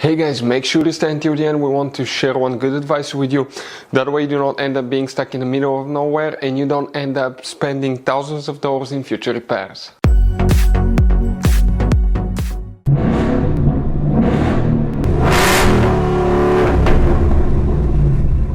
Hey guys, make sure to stay until the end. We want to share one good advice with you. That way you do not end up being stuck in the middle of nowhere and you don't end up spending thousands of dollars in future repairs.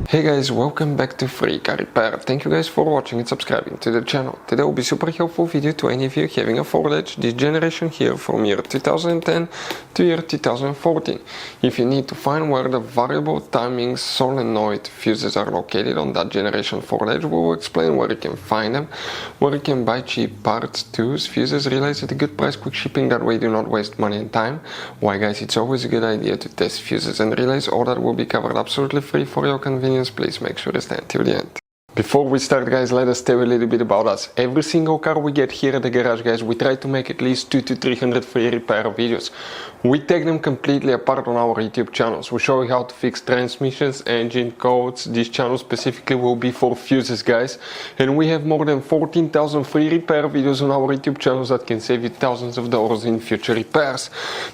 Hey guys, welcome back to Free Car Repair. Thank you guys for watching and subscribing to the channel. Today will be super helpful video to any of you having a Ford Edge this generation here from year 2010 to year 2014. If you need to find where the variable timing solenoid fuses are located on that generation Ford Edge, we will explain where you can find them, where you can buy cheap parts, tools, fuses, relays at a good price, quick shipping, that way you do not waste money and time. Why guys, it's always a good idea to test fuses and relays. All that will be covered absolutely free for your convenience. Please make sure to stay until the end. Before we start guys, let us tell you a little bit about us. Every single car we get here at the garage guys, we try to make at least 200 to 300 free repair videos. We take them completely apart on our YouTube channels. We show you how to fix transmissions, engine codes. This channel specifically will be for fuses guys. And we have more than 14,000 free repair videos on our YouTube channels that can save you thousands of dollars in future repairs.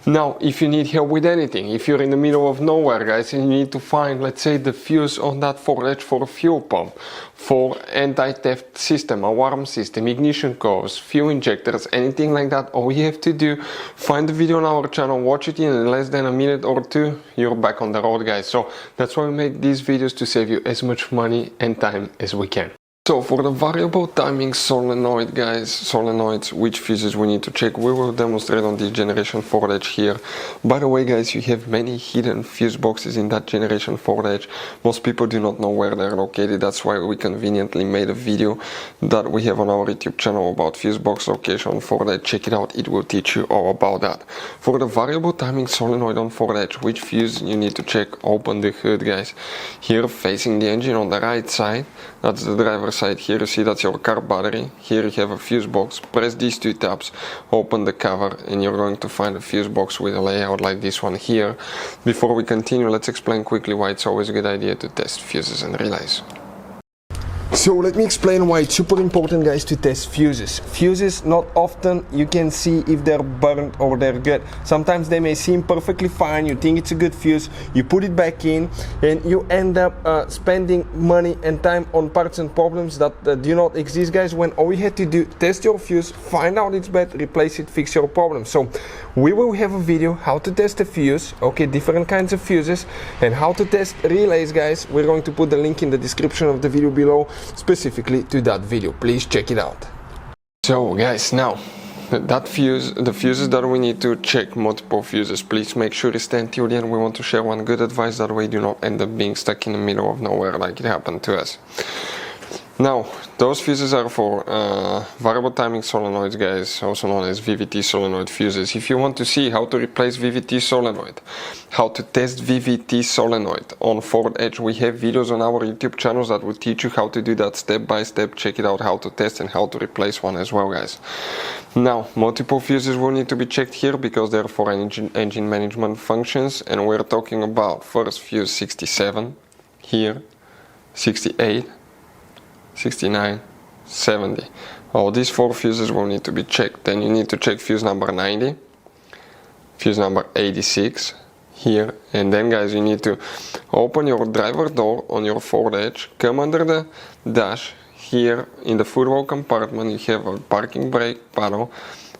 Now, if you need help with anything, if you're in the middle of nowhere guys and you need to find, let's say, the fuse on that Ford Edge for a fuel pump, for anti-theft system, alarm system, ignition codes, fuel injectors, anything like that, all you have to do, find the video on our channel, watch it in less than a minute or two, you're back on the road guys. So that's why we make these videos, to save you as much money and time as we can. So for the variable timing solenoid guys, solenoids, which fuses we need to check, we will demonstrate on this generation Ford Edge here. By the way guys, you have many hidden fuse boxes in that generation Ford Edge. Most people do not know where they're located. That's why we conveniently made a video that we have on our YouTube channel about fuse box location Ford Edge. Check it out, it will teach you all about that. For the variable timing solenoid on Ford Edge, which fuse you need to check, open the hood guys. Here facing the engine on the right side, that's the driver's side. Here you see that's your car battery. Here you have a fuse box. Press these two tabs, open the cover, and you're going to find a fuse box with a layout like this one here. Before we continue, let's explain quickly why it's always a good idea to test fuses and relays. So let me explain why it's super important guys to test fuses. Fuses, not often you can see if they're burnt or they're good. Sometimes they may seem perfectly fine, you think it's a good fuse, you put it back in and you end up spending money and time on parts and problems that do not exist guys, when all you had to do, test your fuse, find out it's bad, replace it, fix your problem. So we will have a video how to test a fuse, okay, different kinds of fuses, and how to test relays guys. We're going to put the link in the description of the video below specifically to that video. Please check it out. So guys, now that fuse, the fuses that we need to check, multiple fuses, please make sure to stay until the end. We want to share one good advice, that way you do not end up being stuck in the middle of nowhere like it happened to us. Now, those fuses are for variable timing solenoids guys, also known as VVT solenoid fuses. If you want to see how to replace VVT solenoid, how to test VVT solenoid on Ford Edge, we have videos on our YouTube channels that will teach you how to do that step by step. Check it out, how to test and how to replace one as well guys. Now, multiple fuses will need to be checked here because they're for engine management functions, and we're talking about first fuse 67, here 68, 69, 70. All these four fuses will need to be checked. Then you need to check fuse number 90, fuse number 86 here, and then guys, you need to open your driver door on your Ford Edge, come under the dash. Here in the footwell compartment you have a parking brake paddle,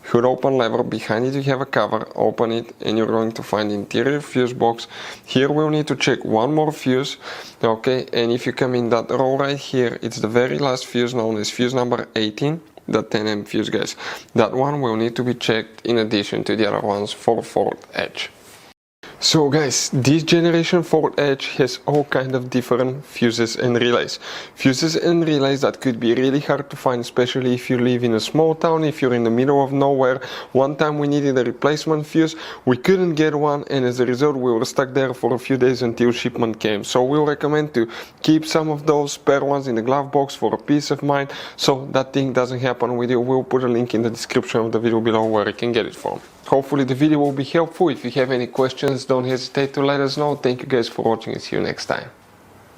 hood open lever, behind it you have a cover, open it and you're going to find the interior fuse box. Here we'll need to check one more fuse, okay, and if you come in that row right here, it's the very last fuse, known as fuse number 18, the 10M fuse guys. That one will need to be checked in addition to the other ones for Ford Edge. So guys, this generation Ford Edge has all kind of different fuses and relays. Fuses and relays that could be really hard to find, especially if you live in a small town, if you're in the middle of nowhere. One time we needed a replacement fuse, we couldn't get one, and as a result we were stuck there for a few days until shipment came. So we'll recommend to keep some of those spare ones in the glove box for a peace of mind, so that thing doesn't happen with you. We'll put a link in the description of the video below where you can get it from. Hopefully the video will be helpful. If you have any questions, don't hesitate to let us know. Thank you guys for watching and see you next time.